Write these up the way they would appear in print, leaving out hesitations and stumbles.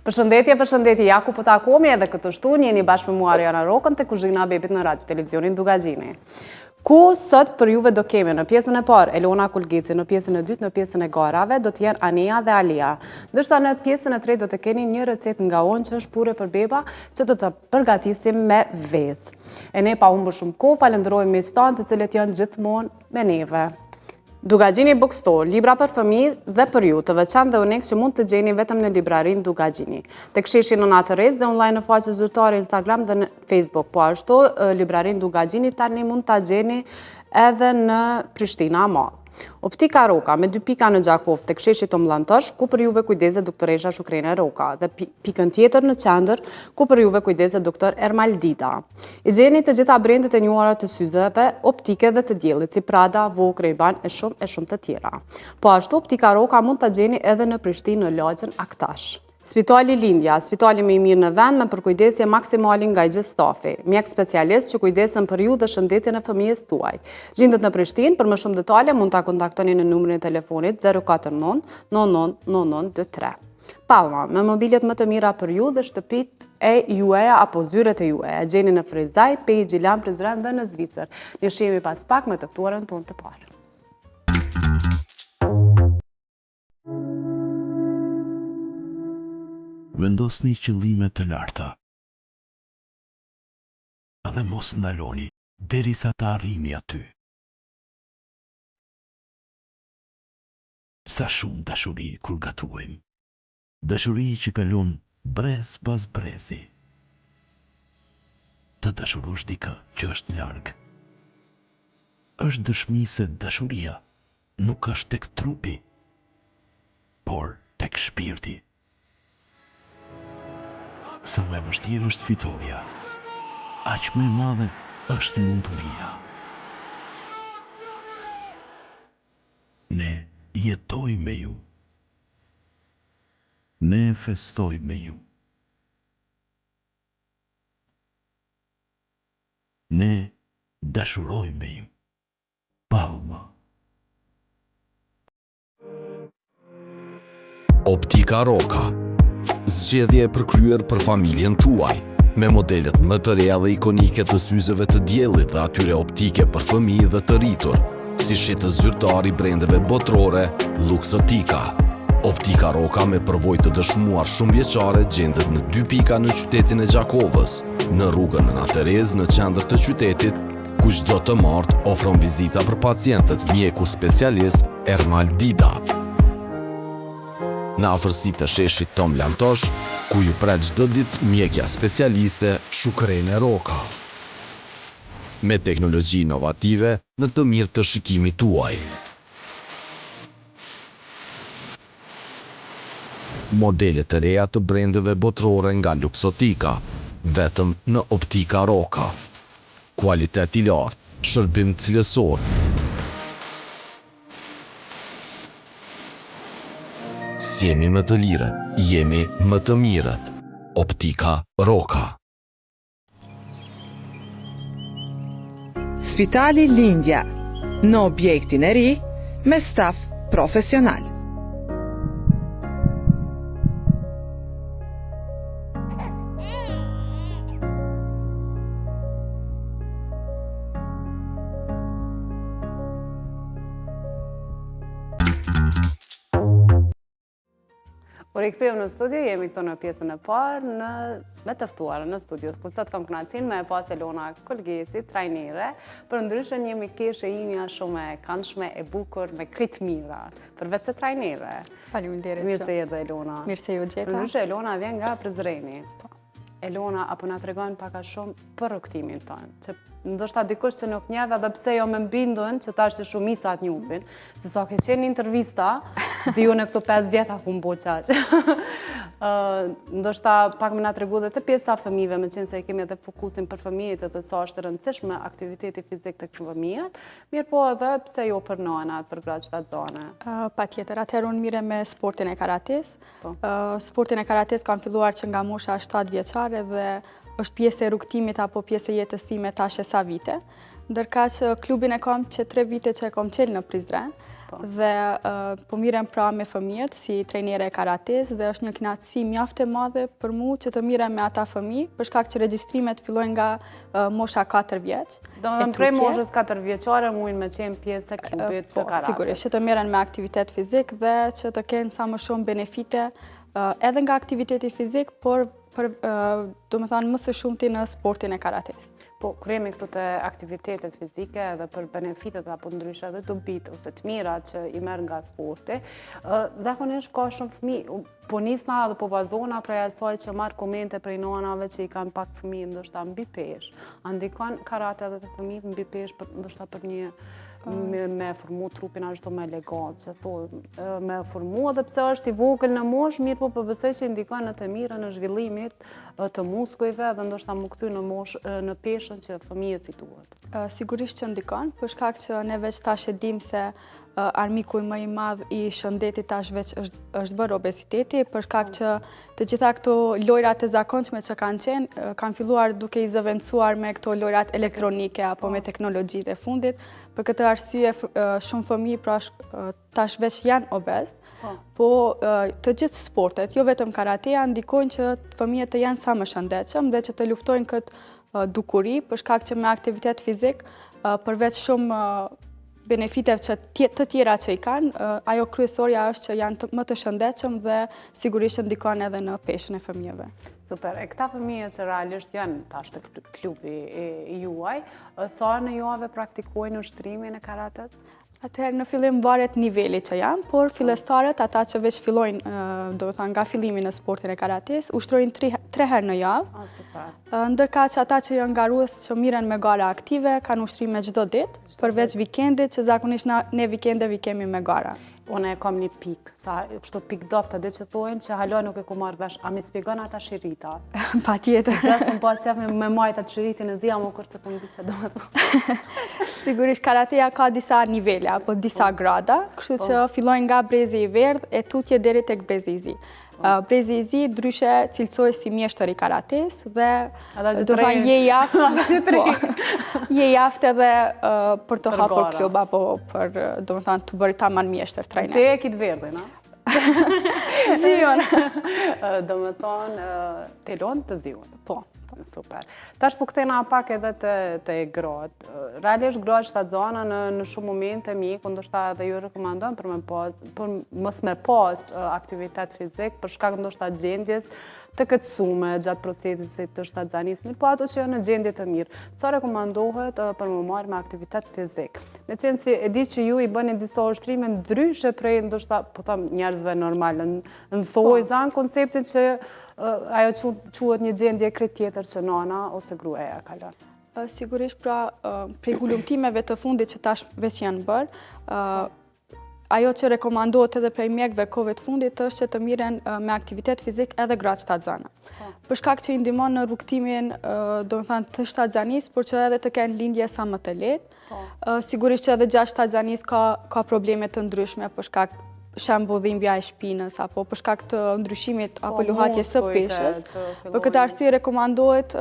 Përshëndetje, Jaku po takomi edhe këtë shtunë, jeni bashkë me mua Ariana Rokën të kuzhina bebit në radio televizionin Dugagjini. Ku sot për juve do kemi në pjesën e parë Elona Kulgeci, në pjesën e dytë, në pjesën e garave, do t'jenë Ania dhe Alia. Ndërsa në pjesën e tretë do të keni një recet nga onë që është pure për beba që do të përgatisim me vezë. E ne pa humbur shumë kohë, falenderojmë miqtanë të cilët janë gjithmonë me neve. Dugagjini Bookstore, libra për fëmijë dhe për ju, të veçantë dhe unik që mund të gjeni vetëm në librarin Dugagjini. Tek sheshi në Natërez dhe online në faqe zyrtare Instagram dhe në Facebook, po ashtu librarin Dugagjini tani mund të gjeni edhe në Prishtina Mall. Optika Roka me 2 pika në Gjakov tek sheshi Tom Llantosh, ku për juve kujdese doktoresha Shukrene Roka, dhe pikën tjetër në qendër, ku për juve kujdese doktor Ermal Dida. I gjeni të gjitha brendet e njohura të syzeve, optike dhe të diellit, si Prada, Vogue, Ray-Ban e shumë të tjera. Po ashtu Optika Roka mund të gjeni edhe në Prishtinë në lagjen Aktash. Spitali Lindja, spitali më i mirë në vend me përkujdesje maksimalin nga i gjithë stafi, mjek specialist që kujdesen për ju dhe shëndetin e fëmijës tuaj. Gjindet në Prishtinë, për më shumë detale mund ta kontaktoni në numrin e telefonit 049 99 9923. Palma, me mobiljet më të mira për ju dhe shtëpit e jueja apo zyret e jueja. Gjeni në Frizaj, Pej, Gjilan, Prizren dhe në Zvicër. Ne shihemi pas pak me të ftuarën tonë të parë. Vendosni qëllime të larta. Dhe mos ndaloni derisa të arrini aty. Sa shumë dashuri kur gatuim. Dashuri që kalon brez pas brezi. Të dashurosh dikë që është larg. Është dëshmi se dashuria nuk është tek trupi, por tek shpirti. Sa më e vështirë është fitoria, aq më e madhe është lumturia. Ne jetojmë me ju. Ne festojmë me ju. Ne dashurojmë me ju. Palma. Optika Roka. Zgjedhje e përkryer për familjen tuaj, me modelet më të reja dhe ikonike të syzeve të diellit dhe atyre optike për fëmijë dhe të rritur, si shitës zyrtari brendeve botrore, Luxotica. Optika Roka me përvojë të dëshmuar shumë vjeçare gjendet në 2 pika në qytetin e Gjakovës, në rrugën në Natërez në qendër të qytetit, ku çdo të martë ofron vizita për pacientët mjeku specialist Ermal Dida. Në afërsi të sheshit Tom Llantosh, ku ju pret çdo ditë mjekja specialiste Shukrene Roka. Me teknologji inovative në të mirë të shikimit tuaj. Modele të reja të brendeve botrore nga Luxotica, vetëm në Optika Roka. Kualitet i lartë, shërbim cilësor. Jemi më të lirët, jemi më të mirët. Optika Roka. Spitali Lindja, në objektin e ri, me staf profesional. Por i kthejmë në studio, jemi këto në pjesën e parë me të ftuarën në studio. Po sot kam kënaqësinë me pas Elona Kulgeci, trajnere, për ndryshe një mikeshe imja shumë e këndshme, e bukur, me krit mira, përveç se trajnere. Faleminderit. Mirë se erdhe Elona. Mirë se ju gjeta. Për ndryshe Elona vjen nga Prizreni. Elona, apo na tregon pak a shumë për rrugtimin tonë, që ndoshta dikush që nuk njeh edhe pse jo më mbindun që tash që shumica të njohin, se sa ke qenë intervista, dhe ju në këto 5 vjeta ku mbo qaq. Ndoshta pak më na tregu dhe të pjesa fëmijëve, me qenë se kemi edhe fokusin për fëmijët edhe sa është e rëndësishme aktiviteti fizik tek fëmijët, mirë po edhe pse jo për nënat, për gratë qëta zone. Patjetër, atëherë unë mire me sportin e karates. Sportin e karates kam filluar që nga mosha 7 vjeçare dhe është pjesë e rrugtimit apo pjesë e jetës time tash e sa vite. Ndërka që klubin e kam që 3 vite që e kam qelë në Prizren. dhe po mirem pra me fëmijët si trajnere e karates dhe është një kënaqësi mjaft e madhe për mu që të mirem me ata fëmijë, për shkak që regjistrimet fillojnë nga mosha 4 vjeç. Domethënë prej moshës 4 vjeçare mujnë me qenë pjesë e klubit të karates. Sigurisht, që të merren me aktivitet fizik dhe që të kenë sa më shumë benefite edhe nga aktiviteti fizik, por domethënë më së shumti në sportin e karates. Po, kur jemi këtu të aktivitetet fizike edhe për benefitet apo ndryshe edhe dobit ose të mira që i merr nga sporti, zakonisht ka shumë fëmijë, po nisna edhe po bazona prej asaj që marr komente prej nonave që i kanë pak fëmijë ndoshta mbi peshë. A ndikon karate edhe të fëmijët mbi peshë ndoshta për një me formu trupin ashtu me elegant, që thonë, me formu edhe pse është i vogël në moshë, mirë po besoj që indikon në të mirë në zhvillimit të muskujve dhe ndoshta më kthy në peshën që fëmijët si duhet. Sigurisht që ndikon, për shkak që ne veç tash e dim se armiku më i madh i shëndetit tash veç është bërë obeziteti, për shkak që të gjitha këto lojrat e zakonshme që kanë qenë, kanë filluar duke i zëvendësuar me këto lojrat elektronike apo me teknologjitë e fundit. Për këtë arsye shumë fëmijë pra tash veç janë obez, po të gjithë sportet, jo vetëm karatea, ndikojnë që fëmijët të janë sa më shëndetshëm dhe që të luftojnë këtë dukuri, për shkak që me aktivitet fizik, përveç shumë benefiteve që të tjera që i kanë, ajo kryesorja është që janë më të shëndetshëm dhe sigurisht ndikon edhe në peshën e fëmijëve. Super, e këta fëmijë që realisht janë tash të klubi i juaj, sa në javë praktikojnë ushtrimin e karates? Atëherë në fillim varet niveli që janë, por fillestarët, ata që veç fillojnë, do të thënë nga fillimi në sportin e karates, ushtrojnë 3 herë në javë. Ndërka që ata që janë garues që miren me gara aktive, kanë ushtrime çdo ditë, përveç vikendit që zakonisht ne vikendeve kemi me gara. Unë e kam një pikë, kështu pikë dopta dhe që thojnë që halo nuk e ku marrë vesh, a mi spjegon ata shirita? Pa tjetër. Se gjithë më pas jafë me majt atë shiritin e zia, më kërë se për mbi që do më thë. Sigurisht, karateja ka disa nivele, apo disa grada, kështu që fillojnë nga brezi i verdh e tutje deri tek brezi i zi. Brezi i zi ndryshe cilësohet si mjeshtër i karates dhe do të thënë je jaftë edhe për të hapur klub apo për do të thënë të bërë tamam mjeshtër trajner. Te e kitë verdhin, a? Zion. Do më thonë telon të zion. Po. Super. Tash po kthena pak edhe te gratë. Realisht gratë shtatzana në shumë momente mjeku ndoshta edhe ju rekomandon për mos me pas aktivitet fizik për shkak ndoshta gjendjes të këtësume gjatë procesit të shtatzanismit, po ato që janë në gjendje të mirë. Ca rekomandohet për më marrë me aktivitet fizik? Me qenë si e di që ju i bëni disa ushtrime ndryshe prej ndoshta, po tham njerëzve normal, në thojza në konceptin që ajo quhet një gjendje krejt tjetër që nana ose gruaja ka lënë. Sigurisht pra prej hulumtimeve të fundit që tash veç janë bërë, ajo që rekomandohet edhe prej mjekëve kohëve të fundit është që të miren me aktivitet fizik edhe gratë shtatzana. Për shkak që i ndihmon në rrugtimin, do të thënë të shtatzanisë, por që edhe të kenë lindje sa më të lehtë. Sigurisht që edhe gjatë shtatzanisë ka probleme të ndryshme për shkak shembull dhimbja e shpinës apo për shkak të ndryshimit apo luhatjes së peshës. Për këtë arsye rekomandohet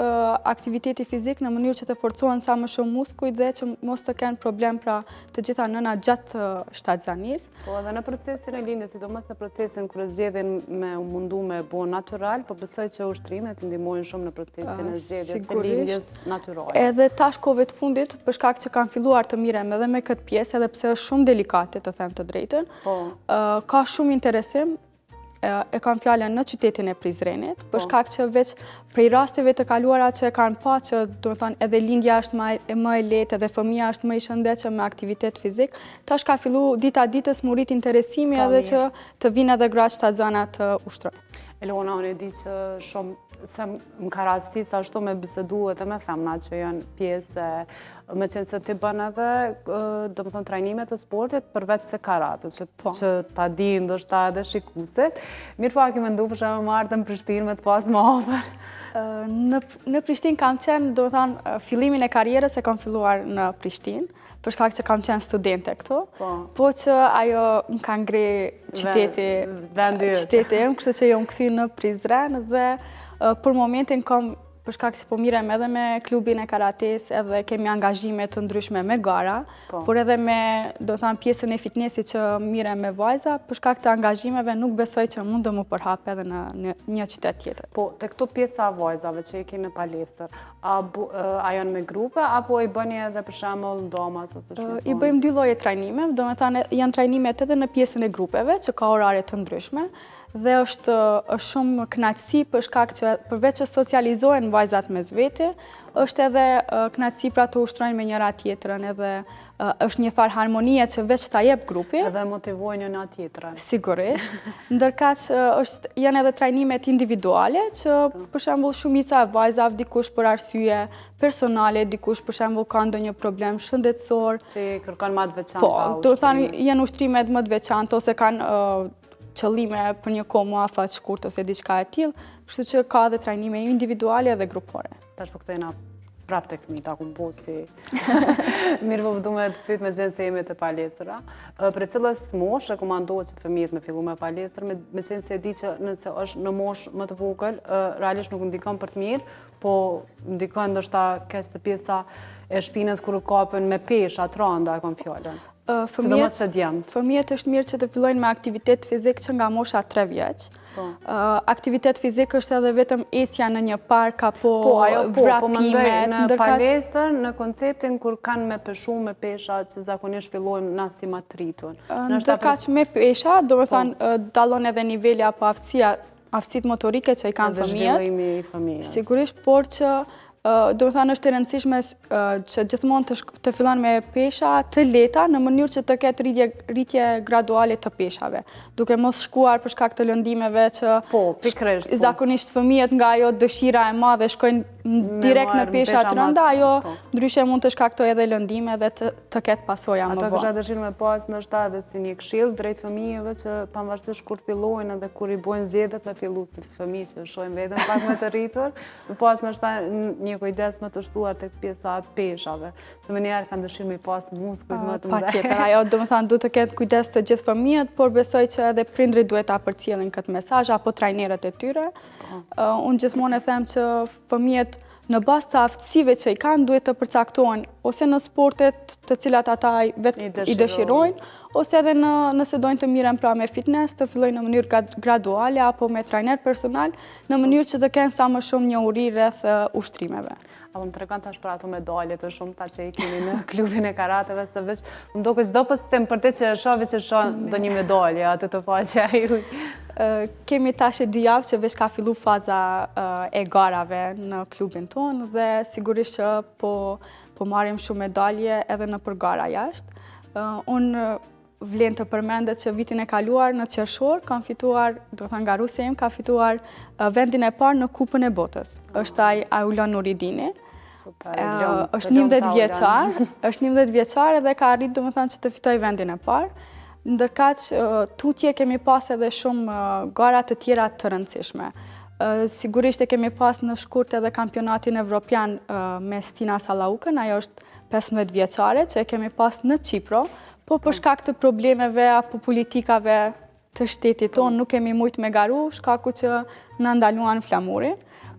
aktiviteti fizik në mënyrë që të forcohen sa më shumë muskuj dhe që mos të kenë problem pra të gjitha nëna gjatë shtatzanisë. Po edhe në procesin e lindjes, sidomos në procesin kur zgjedhin me u mundu me bo natyral, po besoj që ushtrimet ndihmojnë shumë në procesin e zgjedhjes së lindjes natyrale. Edhe tash kohëve të fundit, për shkak që kanë filluar të mirem edhe me këtë pjesë, edhe pse është shumë delikate, të them të drejtën. Ka shumë interesim, e kam fjallën në qytetin e Prizrenit, për shkak që veç prej rasteve të kaluara që e kanë pa që do të thënë edhe lindja është më e lehtë edhe fëmia është më i shëndetshëm me aktivitet fizik, tash ka fillu dita ditës më rrit interesimi edhe që të vinë edhe gratë shtatzana të ushtrojnë. Elona, unë e di që shumë se më ka rastit ashtu me bisedu edhe me femna që janë pjesë me qenë se ti bën edhe, do më thënë, trajnimet të sportit përveç se karatës, që ta di ndoshta edhe shikuesit. Mirë po a ki mendu për shemë marrë në Prishtinë me të pas më afër? Në Prishtinë kam qenë, do më thënë, fillimin e karrierës e kam filluar në Prishtinë, për shkak që kam qenë studente këtu, po që ajo më ka ngre qyteti im, kështu që jo më kthy në Prizren dhe për momentin kam për shkak se po mirem edhe me klubin e karates, edhe kemi angazhime të ndryshme me gara, por edhe me, do të thënë, pjesën e fitnessit që mirem me vajza, për shkak të angazhimeve nuk besoj që mund të më përhap edhe në një qytet tjetër. Po, të këto pjesa vajzave që i keni në palestër, a janë me grupe, apo i bëni edhe për shembull domas ose çfarë? I bëjmë dy lloje trajnime, do të thënë janë trajnimet edhe në pjesën e grupeve që ka orare të ndryshme, dhe është shumë kënaqësi për shkak që përveç që socializohen vajzat mes vete, është edhe kënaqësi pra të ushtrojnë me njëra tjetrën, edhe është një farë harmonie që veç ta jep grupi. Edhe motivojnë njëra tjetrën. Sigurisht. Ndërkaq janë edhe trajnimet individuale që për shembull shumica e vajzave dikush për arsye personale, dikush për shembull ka ndonjë problem shëndetësor, që kërkon më të veçanta. Po, do të thënë janë ushtrimet më të veçanta ose kanë qëllime për një kohë më afat shkurt ose diçka e tillë, kështu që ka edhe trajnime individuale dhe grupore. Tash po kthehena prap tek fëmijët, ta kumposi. Mirë po du me të pyet me qenë se jemi te palestra. Për cilës moshë rekomandohet që fëmijët me fillu me palestër, me qenë se e di që nëse është në moshë më të vogël, realisht nuk ndikon për të mirë, po ndikon ndoshta keq të pjesa e shpinës kur kapen me peshë atranda e kam fjalën. Fëmijët është mirë që të fillojnë me aktivitet fizik që nga mosha 3 vjeç. Aktivitet fizik është edhe vetëm ecja në një park apo vrapimet. Në palestër, në konceptin kur kanë me peshu me pesha që zakonisht fillojnë na si ma tritun. Ndërkaq me pesha, do të thënë dallon edhe niveli apo aftësitë motorike që i kanë fëmijët. Dhe zhvillimi i fëmijës. Sigurisht, por që do të thënë është e rëndësishme që gjithmonë të fillon me pesha të lehta në mënyrë që të ketë rritje graduale të peshave, duke mos shkuar për shkak të lëndimeve që zakonisht fëmijët nga ajo dëshira e madhe shkojnë direkt në pesha të rënda, ajo ndryshe mund të shkaktoj edhe lëndime dhe të ketë pasoja më vonë. Ato kisha dëshirë me pas ndoshta edhe si një këshill drejt fëmijëve që pavarësisht kur fillojnë edhe kur i bojnë zgjedhjet me fillu si fëmijë që shohin veten pak më të rritur, pas ndoshta një kujdes më të shtuar tek pjesa e peshave. Se më njëherë kanë dëshirë me pas muskujt më të mëdhenj. Patjetër, ajo do të thënë duhet të ketë kujdes të gjithë fëmijët, por besoj që edhe prindrit duhet ta përcjellin këtë mesazh apo trajnerët e tyre. Unë gjithmonë e them që fëmijët në bazë të aftësive që i kanë duhet të përcaktohen ose në sportet të cilat ata vetë i dëshirojnë, ose edhe nëse dojnë të miren pra me fitness, të fillojnë në mënyrë graduale apo me trajner personal, në mënyrë që të kenë sa më shumë një uri rreth ushtrimeve. Apo më tregon tash për ato medalje të shumta që i keni në klubin e karateve, se veç më duket çdo postim për të që shoh ndonjë medalje atë të faqja juaj. Kemi tash 2 javë që veç ka fillu faza e garave në klubin tonë dhe sigurisht që po marrim shumë medalje edhe në për gara jashtë. Unë vlen të përmendet që vitin e kaluar në qershor kam fituar, do të thënë nga Rusia ka fituar vendin e parë në Kupën e Botës. Është ai Aulon Nuridini. Është 19 vjeçar, është 19 vjeçar dhe ka arritur domethënë që të fitoj vendin e parë. Ndërkaq tutje kemi pas edhe shumë gara të tjera të rëndësishme. Sigurisht e kemi pas në shkurt edhe kampionatin evropian me Stina Sallaukën, ajo është 15 vjeçare që e kemi pas në Qipro, po për shkak të problemeve apo politikave të shtetit tonë nuk kemi mujtë me garu, shkaku që në ndaluan flamuri,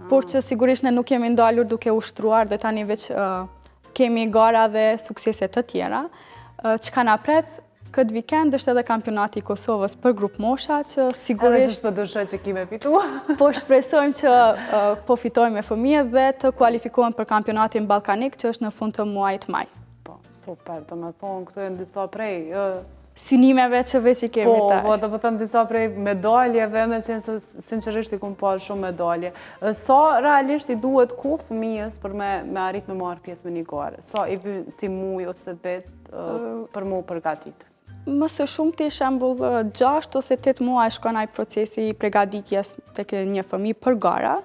por që sigurisht ne nuk kemi ndalur duke ushtruar dhe tani veç kemi gara dhe sukseset të tjera. Çka na pret këtë vikend është edhe kampionati i Kosovës për grup mosha që sigurisht... Edhe që s'po dushoj që kime fitua. Po shpresojmë që po fitojmë me fëmijët dhe të kualifikohen për kampionatin ballkanik që është në fund të muajit maj. Po, super, do me thonë, këto e në disa prej... synimeve që veç i kemi tash. Po, do thëmë disa prej medaljeve, me qenë se sinqerisht i kumë parë shumë medalje. Sa realisht i duhet ku fëmijës për me arrit me marrë pjesë me një gare? Sa i vy si muj ose vetë për mu përgatit? Mëse shumë të shembull 6 ose 8 muaj shkon ai procesi i përgatitjes tek një fëmijë për gara,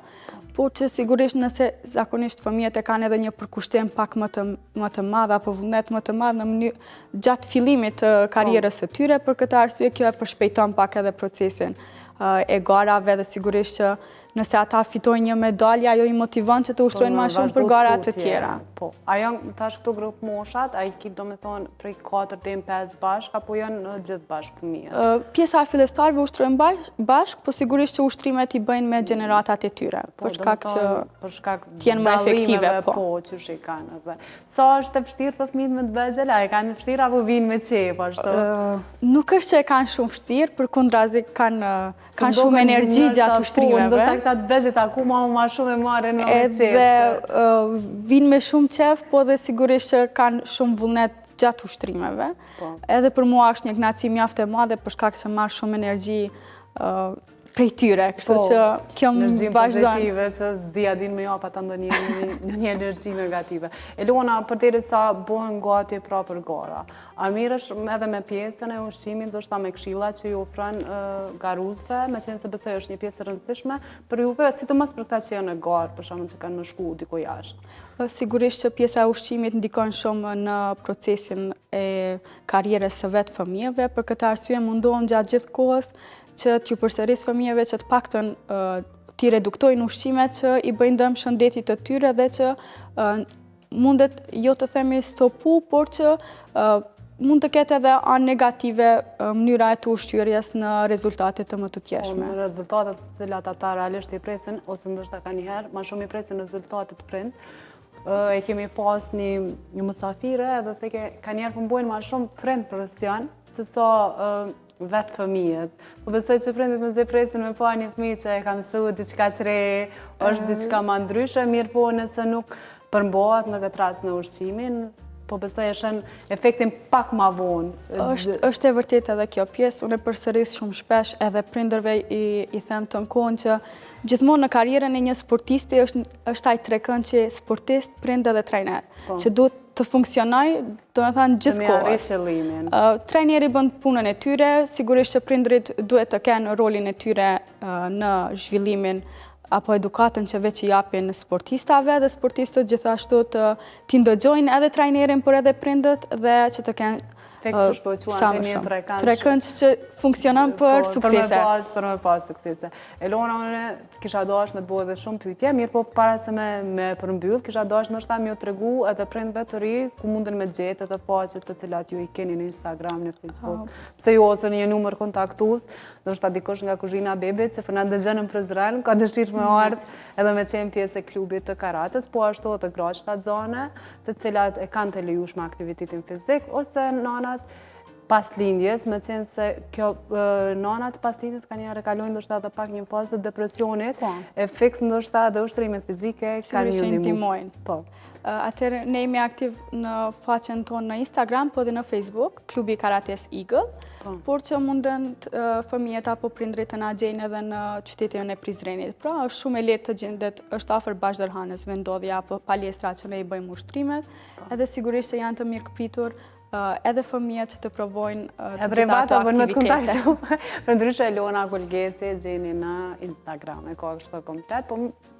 por që sigurisht nëse zakonisht fëmijët e kanë edhe një përkushtim pak më të madh apo vullnet më të madh në mënyrë gjatë fillimit të karrierës së tyre, për këtë arsye kjo e përshpejton pak edhe procesin. e garave dhe sigurisht që nëse ata fitojnë një medalje, ajo i motivon që të ushtrojnë ma shumë për gara të tjera. Po, a janë tash këto grup moshat, a i ki do me thonë prej 4 deri në 5 bashk, apo janë gjithë bashk fëmijët? Pjesa e fillestarëve ushtrojnë bashk, po sigurisht që ushtrimet i bëjnë me generatat e tyre, për shkak që t'jenë më efektive. Po, që shi kanë. Sa është e vështirë për fëmijët me të vegjël, a e kanë vështirë apo vinë me qef, ashtu? Nuk është që e kanë shumë vështirë, përkundrazi kanë shumë energji gjatë ushtrimeve. Ndoshta këta të vegjët akuma ma shumë e marrin me qef. Edhe vinë me shumë qef, po dhe sigurisht që kanë shumë vullnet gjatë ushtrimeve. Edhe për mua është një kënaqësi mjaft e madhe për shkak se marr shumë energji prej tyre, kështu që kjo më vazhdon. Energji pozitive, që s'dia din me jap ata ndonjë energji negative. Elona, përderisa bëhen gati pra për gara, a mirësh edhe me pjesën e ushqimit, ndoshta me këshillat që ju ofron garuzëve, meqense se besoj është një pjesë e rëndësishme për juve, sidomos për këta që janë në garë, për shkakun që kanë më shku diku jashtë. Sigurisht që pjesa e ushqimit ndikon shumë në procesin e karrierës së vetë fëmijëve, për këtë arsye mundohem gjatë gjithë kohës që t'ju përsëris fëmijëve që të paktën t'i reduktojnë ushqimet që i bëjnë dëm shëndetit të tyre dhe që mundet jo të themi stopu, por që mund të ketë edhe anë negative mënyra e të ushqyerjes në rezultatet të më të tjeshme. Në rezultatet të cilat ata realisht i presin, ose ndoshta ka njëherë, ma shumë i presin rezultatet prind. E kemi pas një mësafire edhe ka njerë pëmbojnë ma shumë prind presion, se sa vetë fëmijët. Po besoj që prindit më zë presin me pa një fëmijë që e ka mësu diçka të re, është diçka ma ndryshe, mirë po nëse nuk përmbohet në këtë rast në ushqimin, po besoj e shën efektin pak ma vonë. Është e vërtet edhe kjo pjesë, unë e përsëris shumë shpesh edhe prindërve i them të nkohën që gjithmonë në karrierën e një sportisti është ai trekën që sportist, prind edhe trajner, që duhet të funksionoj, do me thënë gjithë kohës. Të me arrit qëllimin. Trajneri bën punën e tyre, sigurisht që prindrit duhet të kenë rolin e tyre në zhvillimin apo edukatën që veç i japin sportistave dhe sportistët gjithashtu t'i ndëgjojnë edhe trajnerin për edhe prindët dhe që të kenë trekënç që funksionon për suksese. Për me pas suksese. Elona, unë kisha dash me të bëhe dhe shumë pyetje, mirë po para se me përmbyll, kisha dash ndoshta me ju tregu edhe prindve të ri ku munden me gjetë edhe faqet të cilat ju i keni në Instagram, në Facebook. Pse ju ose një numër kontaktus, ndoshta dikush nga kuzhina bebit që për na dëgjon në Prizren, ka dëshirë me ardhë edhe me qenë pjesë e klubit të karates, po ashtu edhe gratë shtatzane, të cilat e kanë të lejushme aktivitetin fizik, ose nanat pas lindjes, me qenë se kjo nanat pas lindjes ka njerë kalojnë ndoshta edhe pak një fazë të depresionit, e fiks ndoshta edhe ushtrimet fizike kanë një ndihmojnë. Atëherë ne jemi aktiv në faqen tonë në Instagram, po dhe në Facebook, klubi Karates Eagle, por që munden fëmijët apo prindrit të na gjejnë edhe në qytetin e Prizrenit. Pra, është shumë e lehtë të gjendet, është afër Bashdërhanës, vendodhja apo palestra që ne i bëjmë ushtrimet, edhe sigurisht që janë të mirë këpritur edhe fëmijët që të provojnë të gjitha ato aktivitete. Për ndryshe Elona Kulgeci gjeni në Instagram, e ka kështu komplet, po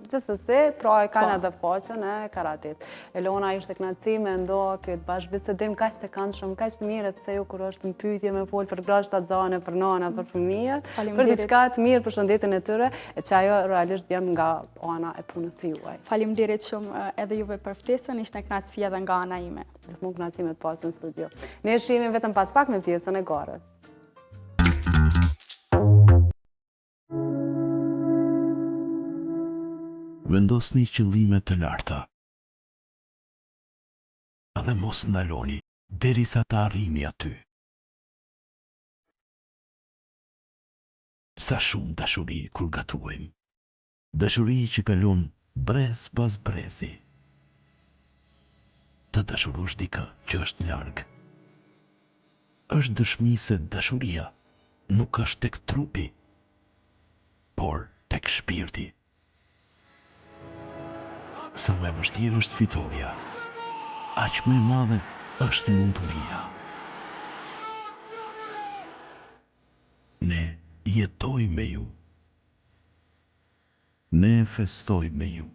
gjithsesi, pra e kanë edhe faqen e karates. Elona, ishte kënaqësi me ndo këtë bashkëbisedim kaq të këndshëm, kaq të mirë, pse ju kur është në pyetje me fol për gratë shtatzane, për nana, për fëmijët, për diçka të mirë për shëndetin e tyre, e që ajo realisht vjen nga ana e punës juaj. Faleminderit shumë edhe juve për ftesën, ishte kënaqësi edhe nga ana ime. Gjithmonë kënaqësi me të pasur në studio. Ne shihemi vetëm pas pak me pjesën e garës. Vendosni qëllime të larta. Dhe mos ndaloni derisa të arrini aty. Sa shumë dashuri kur gatuajmë. Dashuri që kalon brez pas brezi. Të dashurosh dikë që është larg. Është dëshmi se dashuria nuk është tek trupi, por tek shpirti. Sa më e vështirë është fitoria, aq më e madhe është munduria. Ne jetoj me ju. Ne festoj me ju.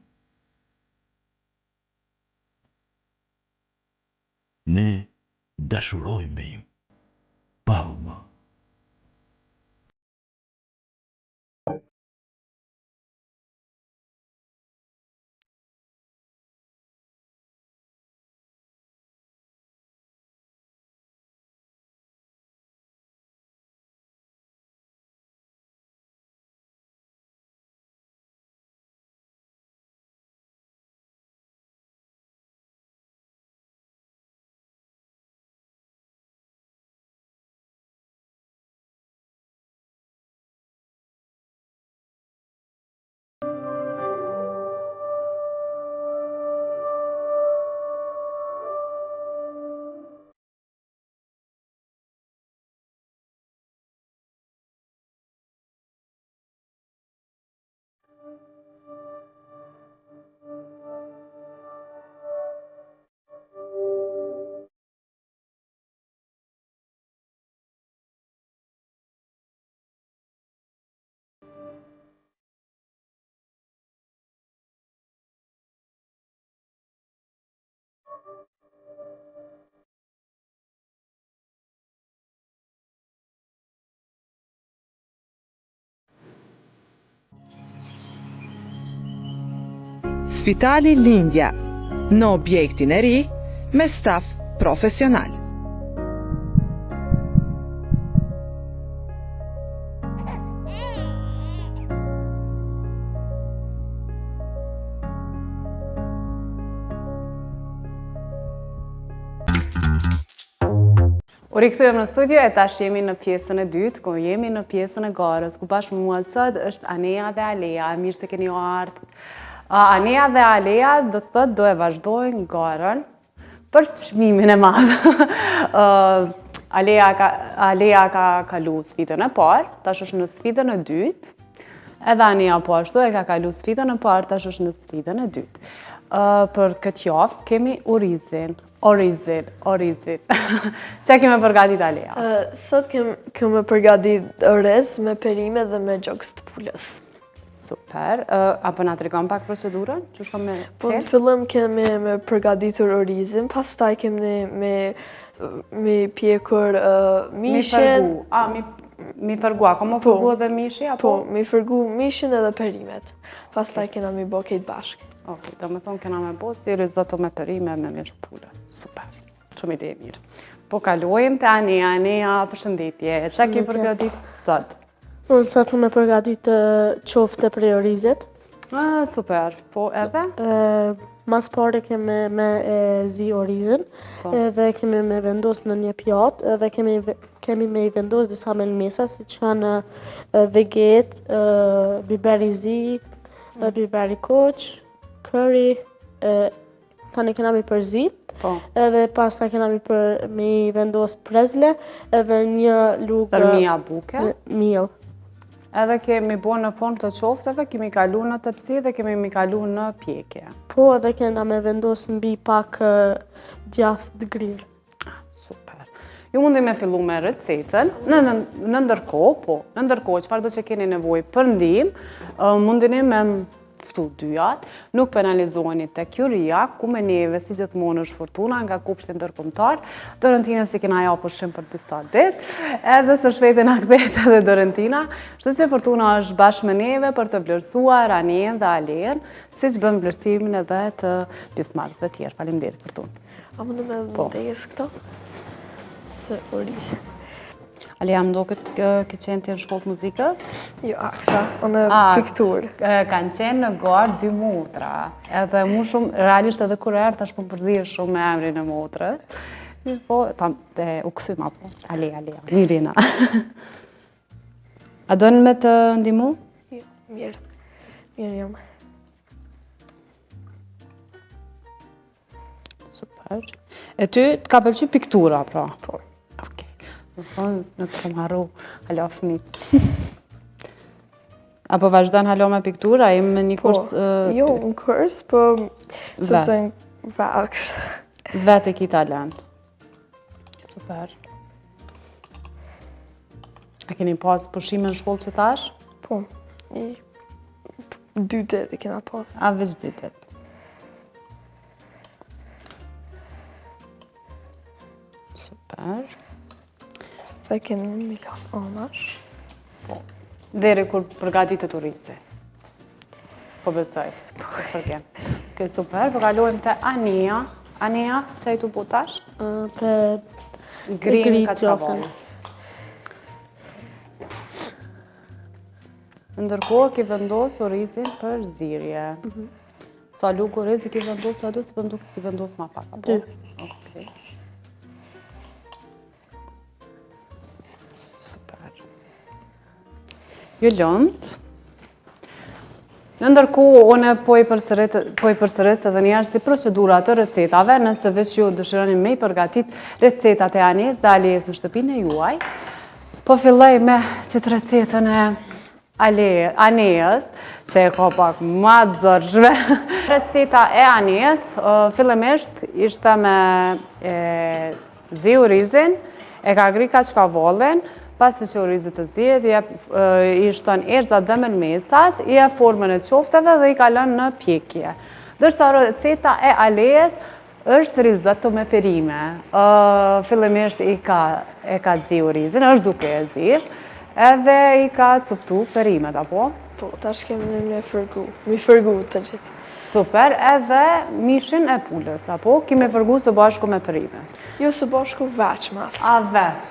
Ne dashuroj me ju. Palma. Spitali Lindja, në objektin e ri me staf profesional. U rikthyem në studio e tash jemi në pjesën e dytë, ku jemi në pjesën e garës, ku bashkë me mua sot është Anea dhe Alea. Mirë se keni ardhur. Anea dhe Alea do të thotë do e vazhdojnë garën për çmimin e madh. Alea ka kalu sfidën e parë, tash është në sfidën e dytë. Edhe Anea po ashtu e ka kalu sfidën e parë, tash është në sfidën e dytë. Për këtë javë kemi Orizin. Qa keme përgatit Alea? Sot keme përgatit orez me perime dhe me gjokës të pulës. Super. Apo nga të regon pak procedurën? Që shko me Po qelë? në fillim keme me përgatitur orizin, pastaj keme me pjekur mishin. Mi fërgu, ako më fërgu edhe mishi? Po, mi fërgu mishin edhe perimet. Pastaj kena mi bo kejt bashkë. Ok, do me thonë kena me botë, si risotto me perime me mishë pulës. Super. Shumë ide e mirë. Po kalojmë të Anea, përshëndetje. Qa ki përgatit sot? Unë sot me përgatit qofte prej orizit. Super. Po edhe? Mas pare keme me zi orizin, edhe kemi me vendos në një pjatë, edhe kemi me i vendos disa melmesa, si që kanë veget, biberi zi, biberi koq, curry, tani kena mi përzi, edhe pasta kena mi vendos prezle, edhe një lugë... Thërmia buke? Miel. Edhe kemi bo në formë të qofteve, kemi kalu në tepsi dhe kemi kalu në pjekje. Po, edhe kena me vendos mbi pak djath të grill. Super. Ju mundi me fillu me recetën, në ndërkohë, çfarë do që keni nevojë për ndihmë, mundini me ftu dyjat, nuk penalizoheni tek juria, ku me neve si gjithmonë është Fortuna nga Kupshti Ndërkombëtar. Dorentina si kena ja pushim për disa ditë, edhe së shpejti na kthehet edhe Dorentina. Kështu që Fortuna është bashkë me neve për të vlerësuar Anen dhe Alen, siç bën vlerësimin edhe të pjesëmarrësve tjerë. Faleminderit Fortunë. A mundu me vëndejes këto? Se orizi. Alea, më do këtë qenë të në shkollë muzikës? Jo, aksa, në piktur. Kanë qenë në garë 2 motra. Edhe mu shumë, realisht edhe kur erë, tash po përzirë shumë me emrin e motrës. Po, u këthym apo, Alea, Mirina. A dojnë me të ndimu? Jo, mirë jam. Super. E ty, të ka pëlqy piktura, pra? Po. Okej. Nuk kom harru, halo fëmit. Apo vazhdojnë halo me piktura, im me një kurs... Jo, në kurs, po... Sepse në vetë kështë. Vetë e ki talent. Super. A keni pas pushime në shkollë që tash? Po, 2 ditë e kena pas. A veç 2 ditë. Super. Së keni milion anash. Po. Deri kur përgatitet urizi. Po besoj. Po përgjem. Ok, super. Po kalojmë të Anea. Anea, që i tu po tash? Për Grinë ka qavonë. Ndërkohë ki vendos orizin për zirje. Sa lukë orizi ki vendos, sa lukë ki vendos ma pak? 2. Okej. Super. Jo lëndë. Në ndërkohë, une po i përsëris edhe njerë si procedura të recetave, nëse veç ju dëshironi me i përgatit recetat e Anes dhe Ales në shtëpinë e juaj. Po filloj me qëtë recetën e Anes, që e ka pak ma të zërshve. Receta e Anes, fillimisht ishte me zi orizin, e ka gri kaqkavollin, pasi që orizit të zihet, i shton erza dhe melmesat, i e formën e qofteve dhe i kalon në pjekje. Dërsa receta e Ales është risotto me perime. Fillimisht e ka zi orizin, është duke e zi, edhe i ka cuptu perimet, apo? Po, tash kemi me fërgu. Mi fërgu të gjithë. Super, edhe mishin e pulës, apo? Kemi fërgu së bashku me perimet. Jo së bashku veç mas. A veç.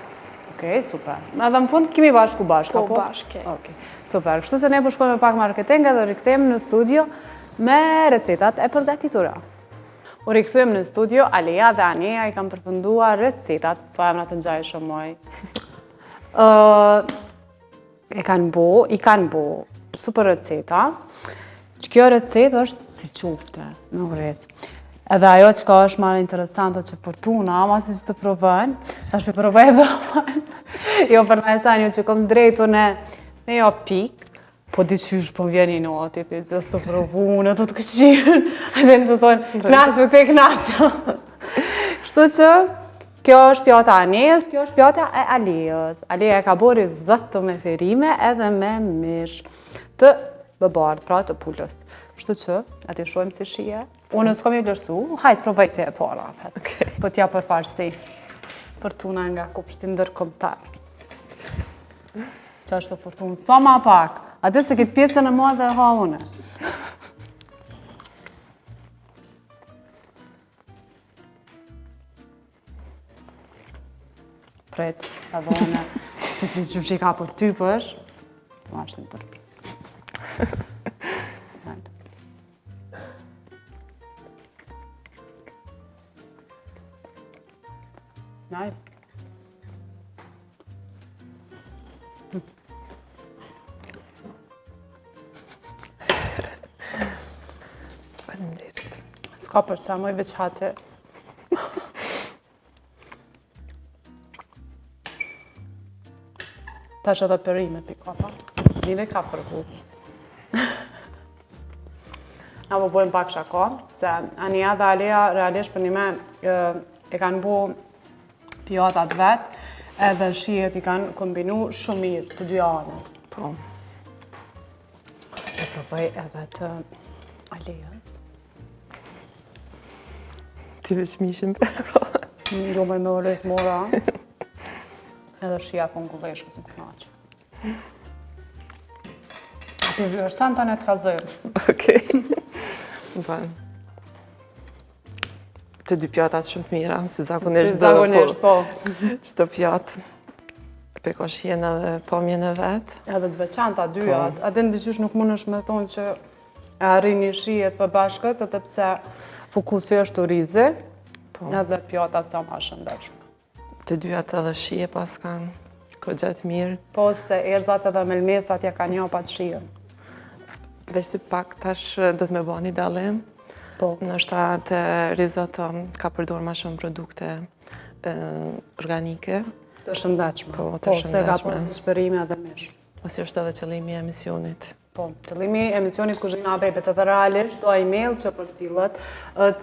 Okej, super. Edhe në fund kemi bashku, Po, apo? bashke. Okej, super. Kështu që ne po shkojmë pak marketing dhe rikthejmë në studio me recetat e përgatitura. U rikthyem në studio, Alea dhe Ania i kam përfunduar recetat, sa emra të ngjajshëm moj. I kanë bo super receta, që kjo recetë është si qufte, në ures. Edhe ajo që ka është marrë interesante që Fortuna, ma si që të provën, është për provën edhe apën. Jo për me sa një që kom drejtu në jo pik, po diqysh po vjen i noti, ti që të provu, në të këqirën, edhe në të thonë, knaqë, te knaqë. Shtu që, kjo është pjata Anejës, kjo është pjata e Alejës. Aleja ka bori risotto me perime edhe me mish të bëbardh, pra të pulës. Shtu që, ati shojmë si shije. Unë s'kom i vlerësu, hajtë provoj te e para. Po t'ja përparësi. Fortuna nga kupshti ndërkombëtar. Që është të Fortunë, sa ma pak. Atë se këtë pjesën e mua dhe e ha une. Pret, edhe une, se të që që i ka për ty pësh, ma është në përpi. Nice. Faleminderit. S'ka për sa moj veç hate. Tash edhe perime pikapa. Mire ka përku. Na po bojmë pak shako, se Ania dhe Alea realisht për një me e kanë bu pjatat vetë, edhe shijet i kanë kombinu shumë mirë të dy anët. Po. E provoj edhe të Alejas. Ti veç mishin për. Jo me orës mora. Edhe shia kongulleshë, kësë më knaqë. Ti vërsan të ne të kalzojmë. Okej. Bën. Të dy pjatat shumë të mira, si zakonisht Si zakonisht, po. Çdo pjatë. Pekosh hjen edhe pamjen e vet. Edhe të veçanta dyja. Atë ndiqysh nuk mund është me thonë që e arrini shijet për bashkët, edhe pse fokusi është orizi, edhe pjatat sa ma shëndetshme. Të dyat edhe shije pas kanë goxha të mirë. Po se erëzat edhe melmesat ja kanë njopat shijen. Veç si pak tash do të me bëni një dallim. Po. Nështë të risotto ka përdorur më shumë produkte organike. Të shëndetshme. Po, të Se ka shëndetshme. për shperime edhe mish. Ose është edhe qëllimi i emisionit. Po, qëllimi i emisionit Kuzhina e Bebet edhe realisht do email që përcillet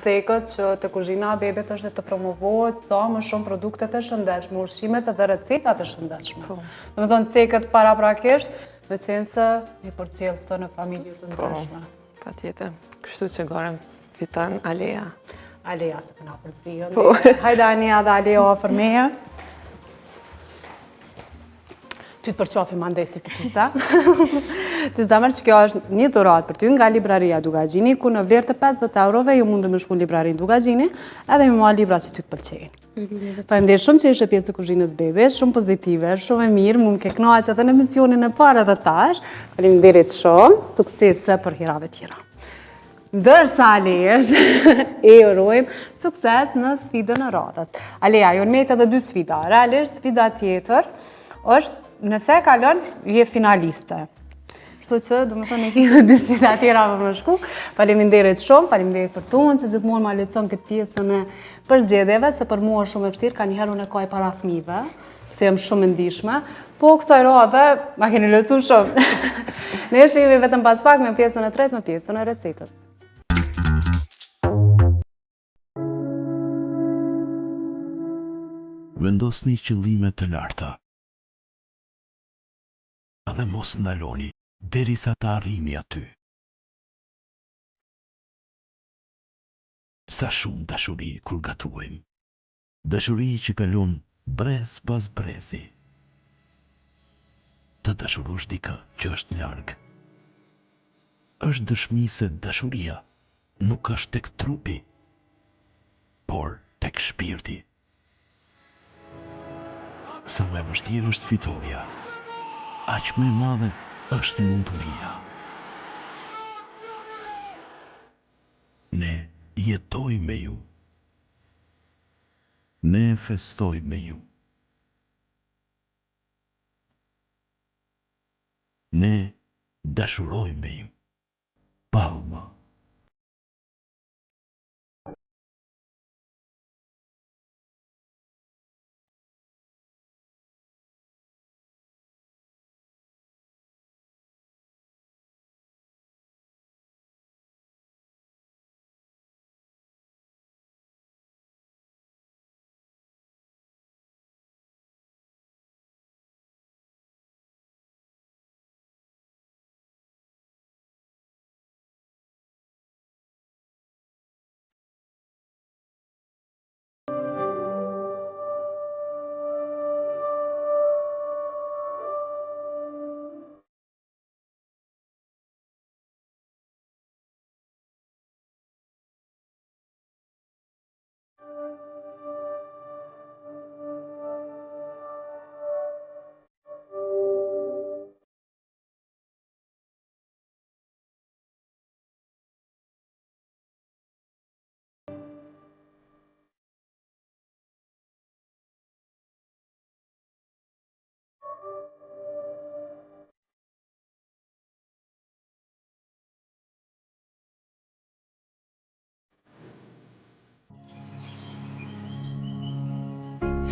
cekët që të Kuzhina e Bebet është të promovohet sa më shumë produkte të shëndetshme, ushqimet edhe recetat të shëndetshme. Do të thonë cekët paraprakisht, me qenë se i përcjell këto në familje të ndryshme. Patjetër. Kështu që gorën fiton Alea. Alea se këna përcjell. Hajde Ania dhe Alea ofër meje. Ty të përqafi ma ndej si fitusa. Të zamër që kjo është një dhuratë për ty nga libraria Dugagjini, ku në vlerë të 50 eurove ju mund të më shku në librarin Dugagjini, edhe mi marrë libra që ty të pëlqejnë. Faleminderit shumë që ishe pjesë të Kuzhinës Bebe, shumë pozitive, shumë e mirë, mund ke knaqë edhe në emisionin e parë edhe tash. Faleminderit shumë, suksese për hirave tjera. Ndërsa Alejes, e urojmë sukses në sfidën e ratës. Aleja, jo në metë edhe 2 sfida. Realisht, sfida tjetër është nëse kalon, je finaliste. Kështu që, do më thonë, e kime 2 sfida tjera për më shku. Faleminderit shumë, faleminderit për tunë, që gjithmonë ma lecon këtë pjesën e përzgjedhjeve, se për mua është shumë e vështirë, ka njëherë unë e kaj para fëmijëve, se jam shumë ndihshme, po kësaj radhe, ma keni lecu shumë. Ne shihemi vetëm pas pak me pjesën e tretë, me pjesën e recetës. Vendosni qëllime të larta. Dhe mos ndaloni derisa të arrini aty. Sa shumë dashuri kur gatuajmë. Dashuri që kalon brez pas brezi. Të dashurosh dikë që është larg. Është dëshmi se dashuria nuk është tek trupi, por tek shpirti. Sa më e vështirë është fitoria, aq më e madhe është lumturia. Ne jetoj me ju. Ne festoj me ju. Ne dashuroj me ju. Palma.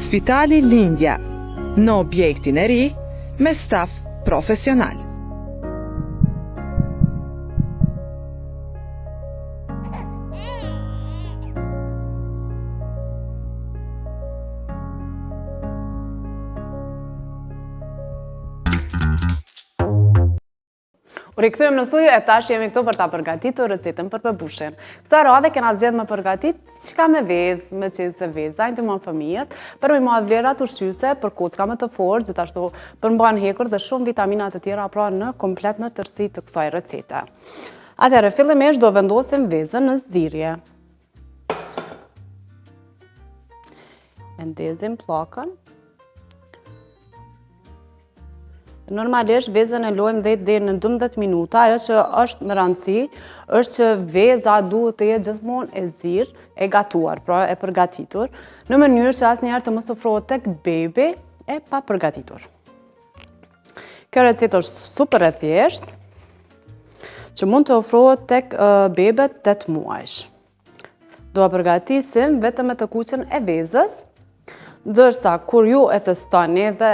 Spitali Lindja, në objektin e ri me staf profesional. U rikthyem në studio e tash jemi këtu për ta përgatitur recetën për pabushin. Kësa radhe kena zgjedhë me përgatit çka me vezë, me qenë se vezë, ajnë të mon fëmijët, për me madh vlerat ushqyese, për kocka më të fortë, gjithashtu për mban hekur dhe shumë vitaminat të tjera pra në komplet në tërësi të kësaj recete. Atëherë, fillimisht do vendosim vezën në zgjidhje. E ndezim pllakën. Normalisht vezën e lojmë deri në 12 minuta, ajo që është më rëndësi, është që veza duhet të jetë gjithmonë e zirë, e gatuar, pra e përgatitur, në mënyrë që asnjëherë të mos ofrohet tek bebi e pa përgatitur. Kjo recetë është super e thjeshtë, që mund të ofrohet tek bebet 8 muajsh. Do përgatisim vetëm me të kuqen e vezës, ndërsa kur ju e testoni dhe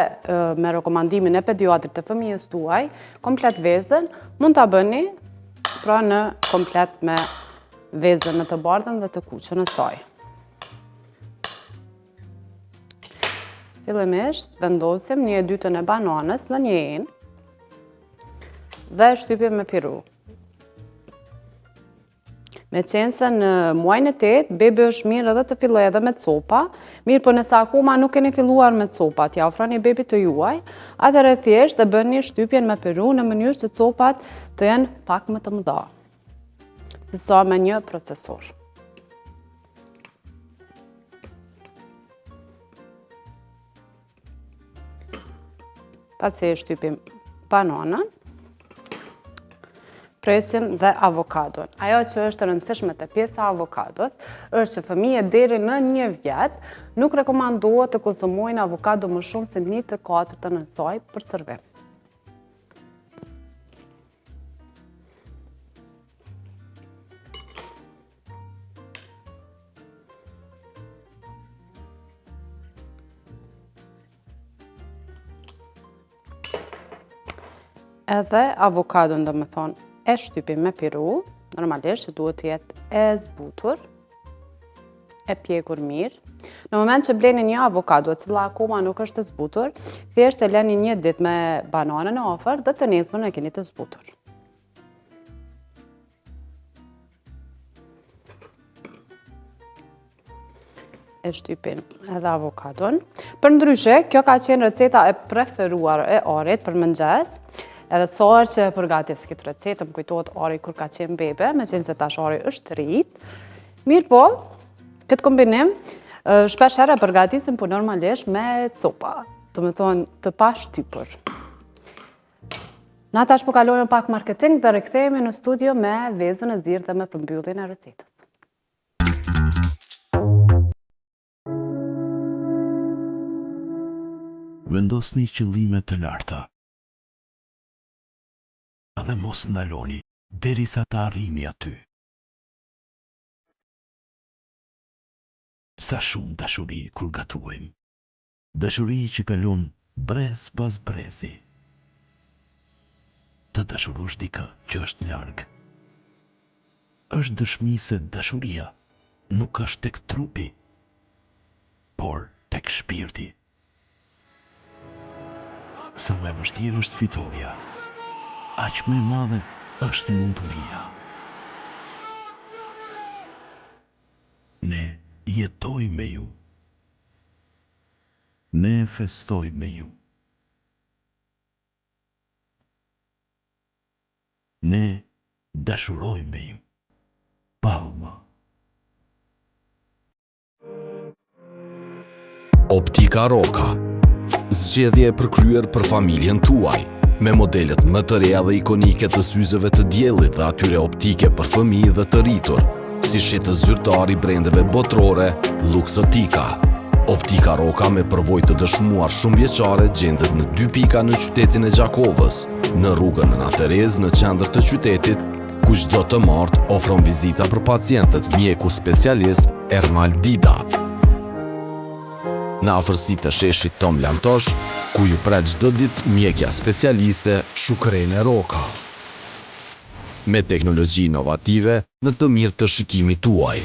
me rekomandimin e pediatrit të fëmijës tuaj, komplet vezën, mund ta bëni pra në komplet me vezën në të bardhën dhe të kuqen e saj. Fillimisht vendosim 1/2 e bananës në një enë dhe shtypim me piru. Me qenë se në muajin e 8, bebi është mirë edhe të filloj edhe me copa, mirë për nësa akoma nuk keni filluar me copat, ja ofroni bebi të juaj, atëherë thjesht dhe bëni shtypjen me piru në mënyrë që copat të jenë pak më të mëdha, se sa me një procesor. Pasi e shtypim bananën, presim dhe avokadon. Ajo që është rëndësishme të pjesa avokados është që fëmijët deri në 1 vjet nuk rekomandohet të konsumojnë avokado më shumë se 1/4 e saj për servim. Edhe avokadon do me thonë e shtypim me piru, normalisht që duhet të jetë e zbutur, e pjekur mirë. Në moment që bleni një avokado, cila akoma nuk është të zbutur, thjesht e leni 1 ditë me bananën e afër dhe të nesërmen e keni të zbutur. e shtypin edhe avokadon. Për ndryshe, kjo ka qenë receta e preferuar e Arit për mëngjes. Edhe sa herë që e përgatis këtë recetë, më kujtohet Ari kur ka qenë bebe, me qenë se tash Ari është rrit. Mirë po, këtë kombinim, shpesh herë e përgatisim, po normalisht me copa. Do me thonë të pa shtypur. Na tash po kalojmë pak marketing dhe rikthehemi në studio me vezën e zirë dhe me përmbylljen e recetës. Vendosni qëllime të larta. Dhe mos ndaloni derisa të arrini aty. Sa shumë dashuri kur gatuajmë. Dashuri që kalon brez pas brezi. Të dashurosh dikë që është larg. Është dëshmi se dashuria nuk është tek trupi, por tek shpirti. Sa më e vështirë është fitoria, aq më e madhe është lumturia. Ne jetojmë me ju. Ne festojmë me ju. Ne dashurojmë me ju. Palma. Optika Roka. Zgjedhje e përkryer për familjen tuaj, me modelet më të reja dhe ikonike të syzeve të diellit dhe atyre optike për fëmijë dhe të rritur, si shitës zyrtar i brendeve botrore Luxottica. Optika Roka me përvojë të dëshmuar shumë vjeçare gjendet në 2 pika në qytetin e Gjakovës, në rrugën Ana Terez në qendër të qytetit, ku çdo të martë ofron vizita për pacientët mjeku specialist Ermal Dida. Në afërsi të sheshit Tom Lantosh, ku ju pret çdo ditë mjekja specialiste Shukrene Roka. Me teknologji inovative në të mirë të shikimit tuaj.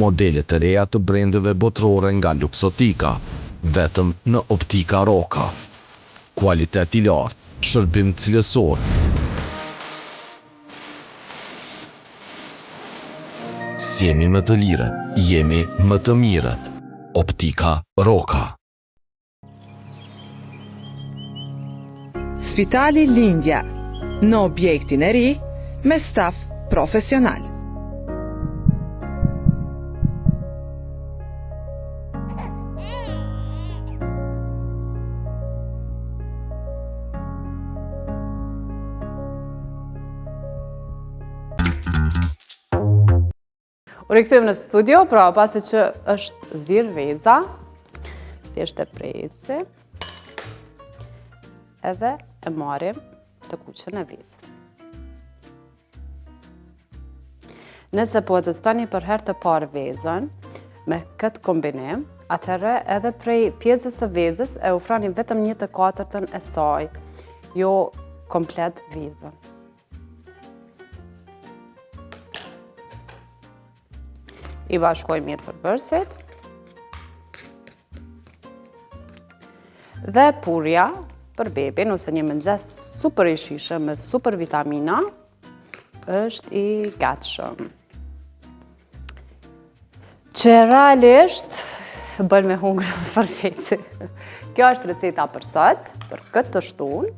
Modele të reja të brendeve botrore nga Luxottica, vetëm në Optika Roka. Kualitet i lartë, shërbim cilësor. Si jemi më të lirët, jemi më të mirët. Optika Roka. Spitali Lindja, në objektin e ri, me staf profesional. U rikthejmë në studio, pra pasi që është zirë veza, thjesht e presi, edhe e marrim të kuqen e vezës. Nëse po të testoni për herë të parë vezën, me këtë kombinim, atëherë edhe prej pjesës së vezës e ofroni vetëm 1/4 e saj, jo komplet vezën. I bashkoj mirë përbërësit. Dhe purja për bebin, ose një mëngjes super i shishëm me super vitamina, është i gatshëm. Që realisht bën me hungër për feci. Kjo është receta për sot, për këtë të shtunë,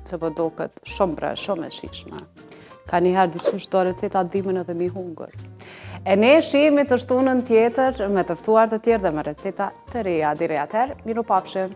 që po duket shumë shumë e shishme. Ka njëherë dikush do receta dimën edhe mi hungër. E ne shihemi të shtunën tjetër me të ftuar të tjerë dhe me receta të reja. Deri atëherë, miru pafshim.